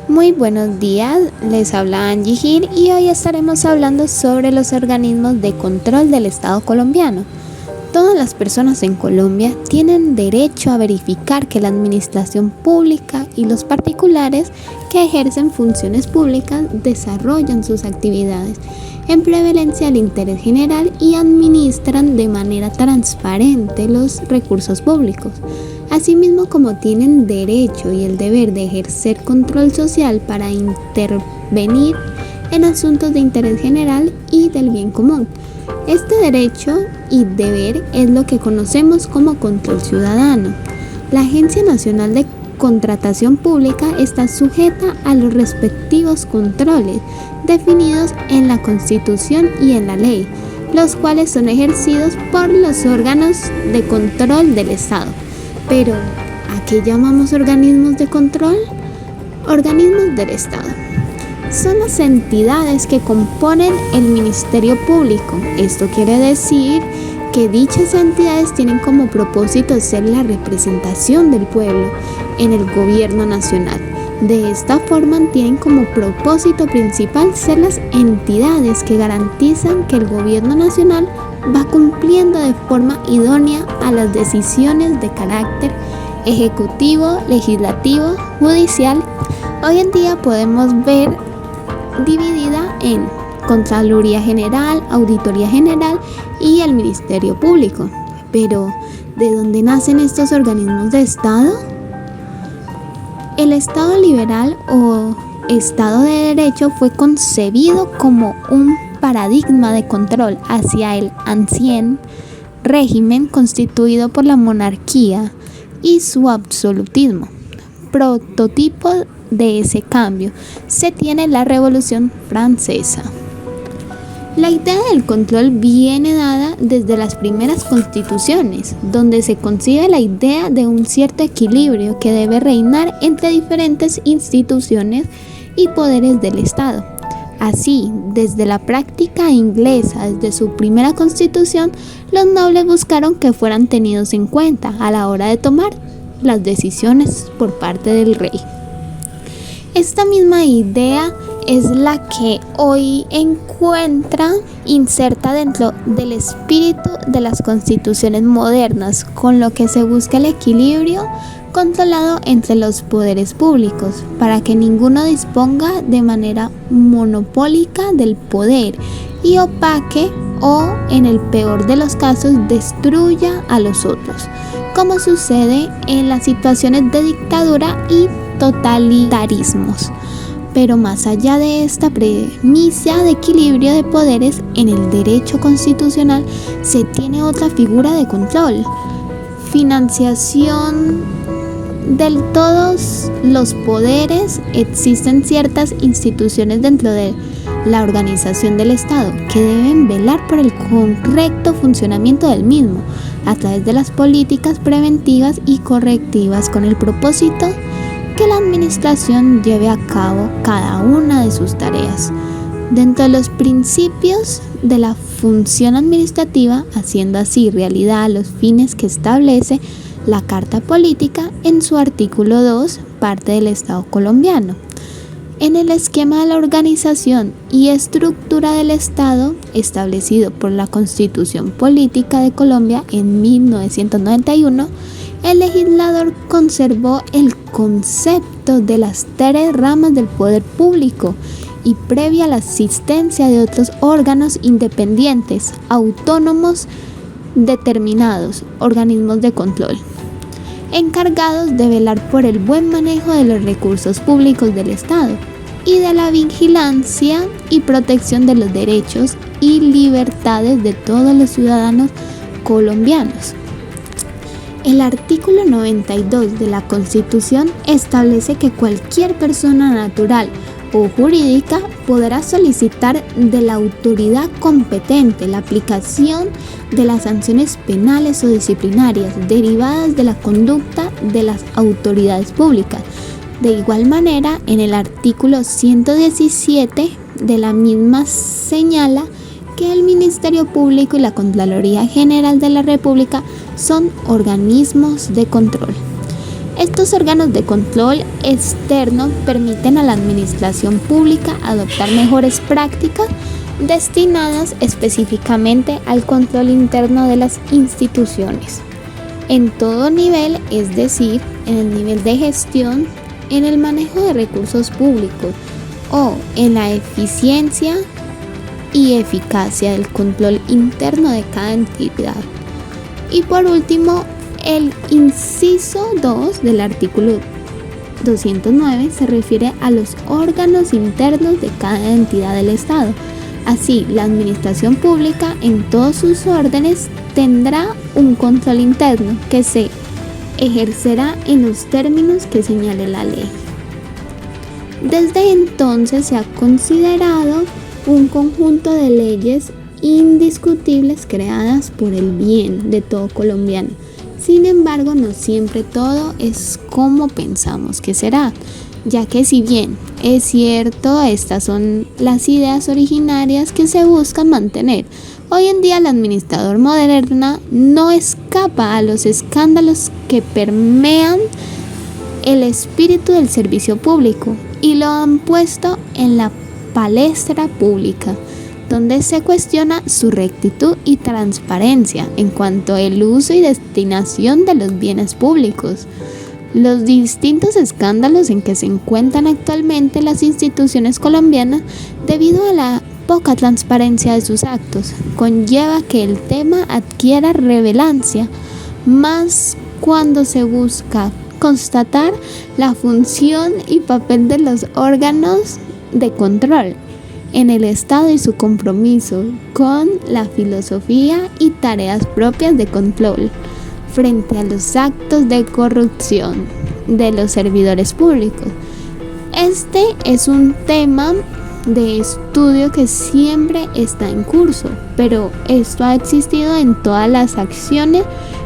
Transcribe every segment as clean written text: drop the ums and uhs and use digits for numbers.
Muy buenos días, les habla Angie Gil y hoy estaremos hablando sobre los organismos de control del Estado colombiano. Todas las personas en Colombia tienen derecho a verificar que la administración pública y los particulares que ejercen funciones públicas desarrollan sus actividades en prevalencia al interés general y administran de manera transparente los recursos públicos. Asimismo, como tienen derecho y el deber de ejercer control social para intervenir en asuntos de interés general y del bien común. Este derecho y deber es lo que conocemos como control ciudadano. La Agencia Nacional de Contratación Pública está sujeta a los respectivos controles definidos en la Constitución y en la ley, los cuales son ejercidos por los órganos de control del Estado. Pero, ¿a qué llamamos organismos de control? Organismos del Estado. Son las entidades que componen el Ministerio Público. Esto quiere decir que dichas entidades tienen como propósito ser la representación del pueblo en el gobierno nacional. De esta forma tienen como propósito principal ser las entidades que garantizan que el gobierno nacional va cumpliendo de forma idónea a las decisiones de carácter ejecutivo, legislativo, judicial. Hoy en día podemos ver dividida en Contraloría General, Auditoría General y el Ministerio Público. Pero, ¿de dónde nacen estos organismos de Estado? El Estado liberal o Estado de Derecho fue concebido como un paradigma de control hacia el ancien régimen constituido por la monarquía y su absolutismo. Prototipo de ese cambio se tiene la Revolución Francesa. La idea del control viene dada desde las primeras constituciones, donde se concibe la idea de un cierto equilibrio que debe reinar entre diferentes instituciones y poderes del Estado. Así, desde la práctica inglesa, desde su primera constitución, los nobles buscaron que fueran tenidos en cuenta a la hora de tomar las decisiones por parte del rey. Esta misma idea es la que hoy encuentra inserta dentro del espíritu de las constituciones modernas, con lo que se busca el equilibrio controlado entre los poderes públicos, para que ninguno disponga de manera monopólica del poder y opaque o, en el peor de los casos, destruya a los otros, como sucede en las situaciones de dictadura y totalitarismos. Pero más allá de esta premisa de equilibrio de poderes, en el derecho constitucional se tiene otra figura de control: financiación de todos los poderes. Existen ciertas instituciones dentro de la organización del Estado que deben velar por el correcto funcionamiento del mismo a través de las políticas preventivas y correctivas, con el propósito que la administración lleve a cabo cada una de sus tareas dentro de los principios de la función administrativa, haciendo así realidad los fines que establece la Carta Política en su artículo 2, parte del Estado colombiano. En el esquema de la organización y estructura del Estado establecido por la Constitución Política de Colombia en 1991, el legislador conservó el concepto de las tres ramas del poder público y previa la existencia de otros órganos independientes, autónomos, determinados, organismos de control, encargados de velar por el buen manejo de los recursos públicos del Estado y de la vigilancia y protección de los derechos y libertades de todos los ciudadanos colombianos. El artículo 92 de la Constitución establece que cualquier persona natural o jurídica podrá solicitar de la autoridad competente la aplicación de las sanciones penales o disciplinarias derivadas de la conducta de las autoridades públicas. De igual manera, en el artículo 117 de la misma señala que el Ministerio Público y la Contraloría General de la República son organismos de control. Estos órganos de control externo permiten a la administración pública adoptar mejores prácticas destinadas específicamente al control interno de las instituciones, en todo nivel, es decir, en el nivel de gestión, en el manejo de recursos públicos o en la eficiencia y eficacia del control interno de cada entidad. Y por último, el inciso 2 del artículo 209 se refiere a los órganos internos de cada entidad del Estado. Así, la administración pública en todos sus órdenes tendrá un control interno que se ejercerá en los términos que señale la ley. Desde entonces se ha considerado un conjunto de leyes indiscutibles creadas por el bien de todo colombiano. Sin embargo, no siempre todo es como pensamos que será, ya que si bien es cierto, estas son las ideas originarias que se buscan mantener, hoy en día la administrador moderna no escapa a los escándalos que permean el espíritu del servicio público y lo han puesto en la palestra pública, donde se cuestiona su rectitud y transparencia en cuanto al uso y destinación de los bienes públicos. Los distintos escándalos en que se encuentran actualmente las instituciones colombianas debido a la poca transparencia de sus actos conlleva que el tema adquiera relevancia más cuando se busca constatar la función y papel de los órganos de control en el Estado y su compromiso con la filosofía y tareas propias de control frente a los actos de corrupción de los servidores públicos. Este es un tema de estudio que siempre está en curso, pero esto ha existido en todas las acciones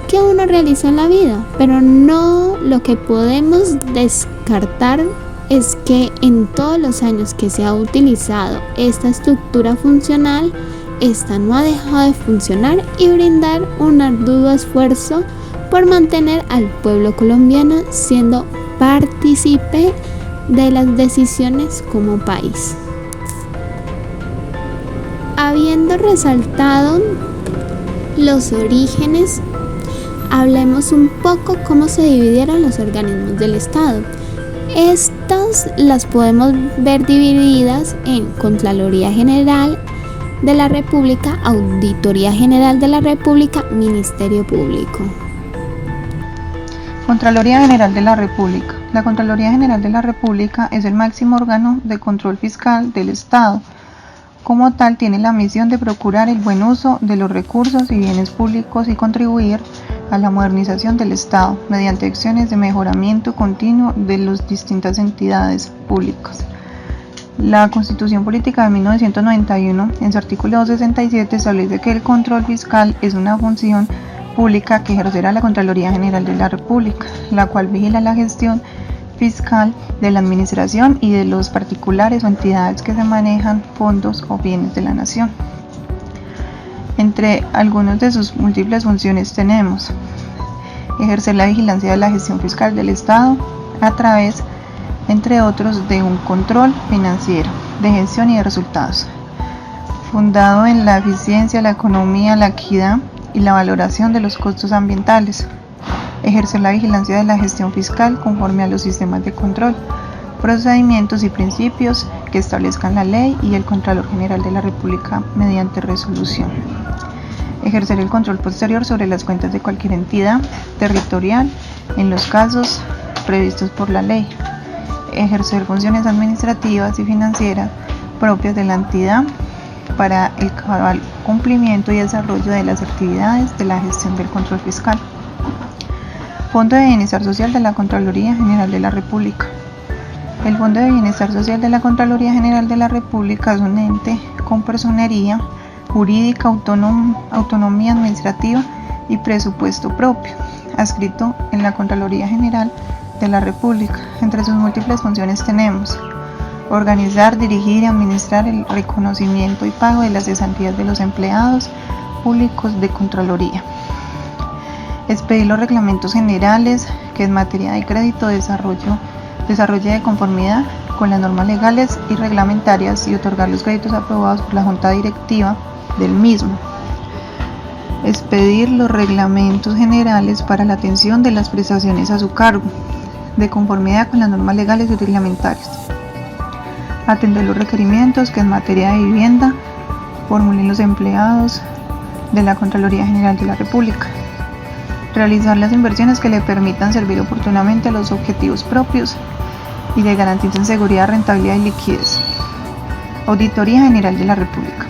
que uno realiza en la vida, pero no lo que podemos descartar es que en todos los años que se ha utilizado esta estructura funcional, esta no ha dejado de funcionar y brindar un arduo esfuerzo por mantener al pueblo colombiano siendo partícipe de las decisiones como país. Habiendo resaltado los orígenes, hablemos un poco cómo se dividieron los organismos del Estado. Estas las podemos ver divididas en Contraloría General de la República, Auditoría General de la República, Ministerio Público. Contraloría General de la República. La Contraloría General de la República es el máximo órgano de control fiscal del Estado. Como tal, tiene la misión de procurar el buen uso de los recursos y bienes públicos y contribuir a la modernización del Estado mediante acciones de mejoramiento continuo de las distintas entidades públicas. La Constitución Política de 1991, en su artículo 267, establece que el control fiscal es una función pública que ejercerá la Contraloría General de la República, la cual vigila la gestión fiscal de la administración y de los particulares o entidades que se manejan fondos o bienes de la nación. Entre algunas de sus múltiples funciones tenemos ejercer la vigilancia de la gestión fiscal del Estado a través, entre otros, de un control financiero, de gestión y de resultados, fundado en la eficiencia, la economía, la equidad y la valoración de los costos ambientales. Ejercer la vigilancia de la gestión fiscal conforme a los sistemas de control, procedimientos y principios que establezcan la ley y el Contralor General de la República mediante resolución. Ejercer el control posterior sobre las cuentas de cualquier entidad territorial en los casos previstos por la ley. Ejercer funciones administrativas y financieras propias de la entidad para el cabal cumplimiento y desarrollo de las actividades de la gestión del control fiscal. Fondo de Bienestar Social de la Contraloría General de la República. El Fondo de Bienestar Social de la Contraloría General de la República es un ente con personería jurídica, autonomía administrativa y presupuesto propio, adscrito en la Contraloría General de la República. Entre sus múltiples funciones tenemos organizar, dirigir y administrar el reconocimiento y pago de las cesantías de los empleados públicos de Contraloría. Expedir los reglamentos generales que que en materia de crédito desarrolle de conformidad con las normas legales y reglamentarias y otorgar los créditos aprobados por la Junta Directiva del mismo. Expedir los reglamentos generales para la atención de las prestaciones a su cargo, de conformidad con las normas legales y reglamentarias. Atender los requerimientos que en materia de vivienda formulen los empleados de la Contraloría General de la República. Realizar las inversiones que le permitan servir oportunamente a los objetivos propios y le garanticen seguridad, rentabilidad y liquidez. Auditoría General de la República.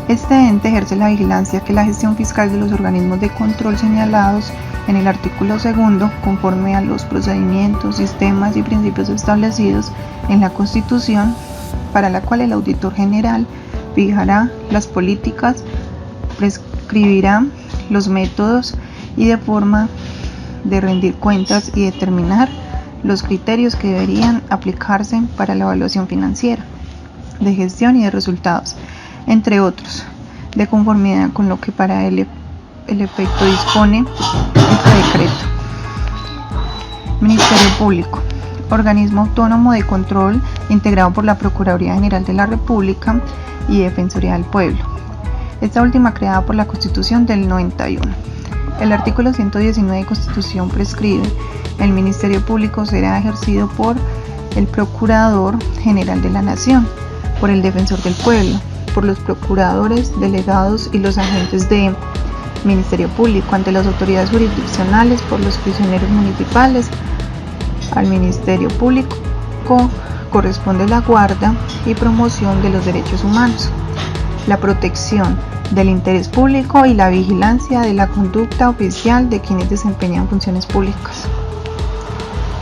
Este ente ejerce la vigilancia que la gestión fiscal de los organismos de control señalados en el artículo 2, conforme a los procedimientos, sistemas y principios establecidos en la Constitución, para la cual el auditor general fijará las políticas, prescribirá los métodos y de forma de rendir cuentas y determinar los criterios que deberían aplicarse para la evaluación financiera, de gestión y de resultados, entre otros, de conformidad con lo que para el efecto dispone este decreto. Ministerio Público, organismo autónomo de control integrado por la Procuraduría General de la República y Defensoría del Pueblo. Esta última creada por la Constitución del 91. El artículo 119 de Constitución prescribe: el Ministerio Público será ejercido por el Procurador General de la Nación, por el Defensor del Pueblo, por los procuradores delegados y los agentes de Ministerio Público ante las autoridades jurisdiccionales, por los prisioneros municipales. Al Ministerio Público corresponde la guarda y promoción de los derechos humanos, la protección del interés público y la vigilancia de la conducta oficial de quienes desempeñan funciones públicas.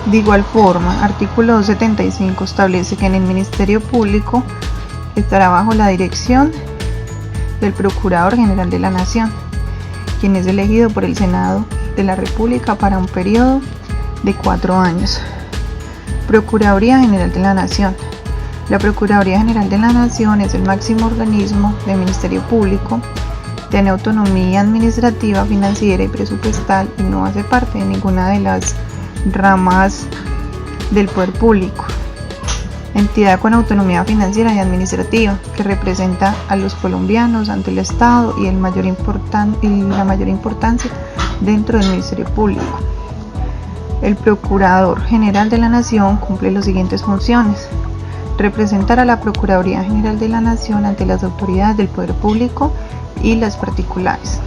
De igual forma, artículo 275 establece que en el Ministerio Público estará bajo la dirección del Procurador General de la Nación, quien es elegido por el Senado de la República para un periodo de 4 años. Procuraduría General de la Nación. La Procuraduría General de la Nación es el máximo organismo del Ministerio Público, tiene autonomía administrativa, financiera y presupuestal y no hace parte de ninguna de las ramas del poder público. Entidad con autonomía financiera y administrativa que representa a los colombianos ante el Estado y la mayor importancia dentro del Ministerio Público. El Procurador General de la Nación cumple las siguientes funciones: representar a la Procuraduría General de la Nación ante las autoridades del poder público y las particulares.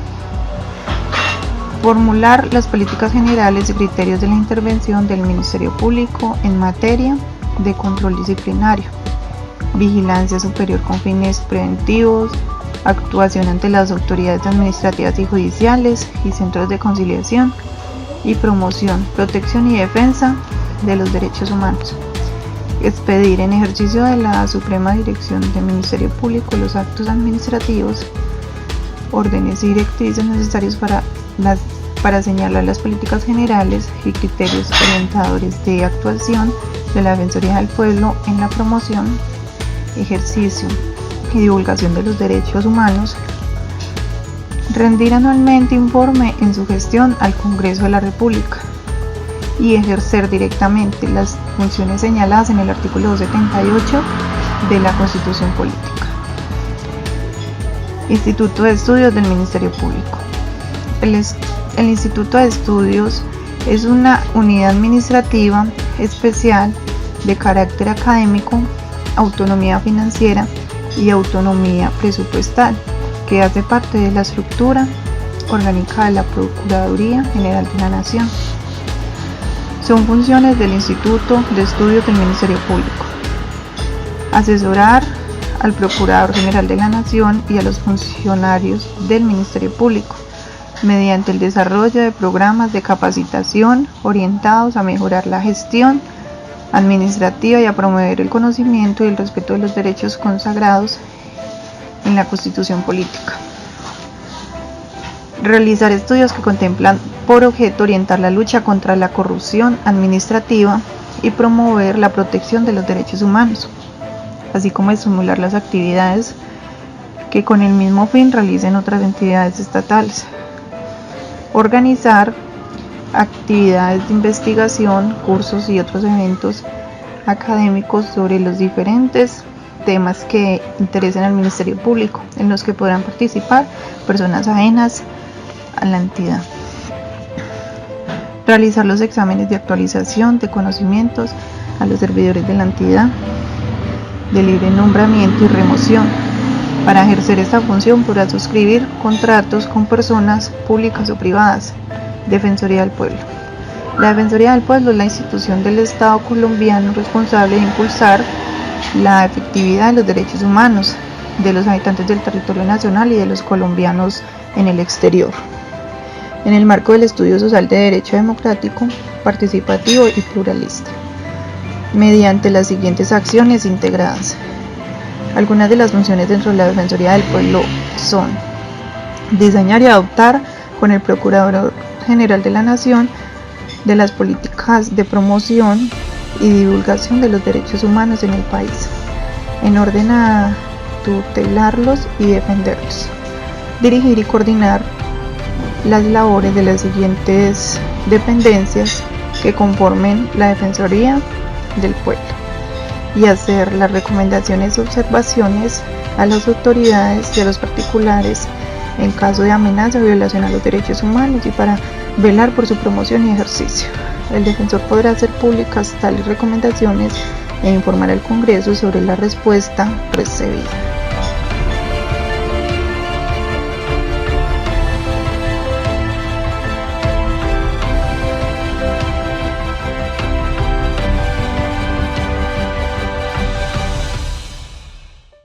Formular las políticas generales y criterios de la intervención del Ministerio Público en materia de control disciplinario, vigilancia superior con fines preventivos, actuación ante las autoridades administrativas y judiciales y centros de conciliación y promoción, protección y defensa de los derechos humanos. Expedir en ejercicio de la Suprema Dirección del Ministerio Público los actos administrativos, órdenes y directrices necesarios para señalar las políticas generales y criterios orientadores de actuación de la Defensoría del Pueblo en la promoción, ejercicio y divulgación de los derechos humanos. Rendir anualmente informe en su gestión al Congreso de la República y ejercer directamente las funciones señaladas en el artículo 278 de la Constitución Política. Instituto de Estudios del Ministerio Público. El Instituto de Estudios es una unidad administrativa especial de carácter académico, autonomía financiera y autonomía presupuestal, que hace parte de la estructura orgánica de la Procuraduría General de la Nación. Son funciones del Instituto de Estudios del Ministerio Público: asesorar al Procurador General de la Nación y a los funcionarios del Ministerio Público mediante el desarrollo de programas de capacitación orientados a mejorar la gestión administrativa y a promover el conocimiento y el respeto de los derechos consagrados en la Constitución Política. Realizar estudios que contemplan por objeto orientar la lucha contra la corrupción administrativa y promover la protección de los derechos humanos, así como estimular las actividades que con el mismo fin realicen otras entidades estatales. Organizar actividades de investigación, cursos y otros eventos académicos sobre los diferentes temas que interesen al Ministerio Público, en los que podrán participar personas ajenas a la entidad. Realizar los exámenes de actualización de conocimientos a los servidores de la entidad, de libre nombramiento y remoción. Para ejercer esta función podrá suscribir contratos con personas públicas o privadas. Defensoría del Pueblo. La Defensoría del Pueblo es la institución del Estado colombiano responsable de impulsar la efectividad de los derechos humanos de los habitantes del territorio nacional y de los colombianos en el exterior, en el marco del estudio social de derecho democrático, participativo y pluralista, mediante las siguientes acciones integradas. Algunas de las funciones dentro de la Defensoría del Pueblo son diseñar y adoptar con el Procurador General de la Nación de las políticas de promoción y divulgación de los derechos humanos en el país, en orden a tutelarlos y defenderlos. Dirigir y coordinar las labores de las siguientes dependencias que conformen la Defensoría del Pueblo y hacer las recomendaciones y observaciones a las autoridades y a los particulares en caso de amenaza o violación a los derechos humanos y para velar por su promoción y ejercicio. El defensor podrá hacer públicas tales recomendaciones e informar al Congreso sobre la respuesta recibida.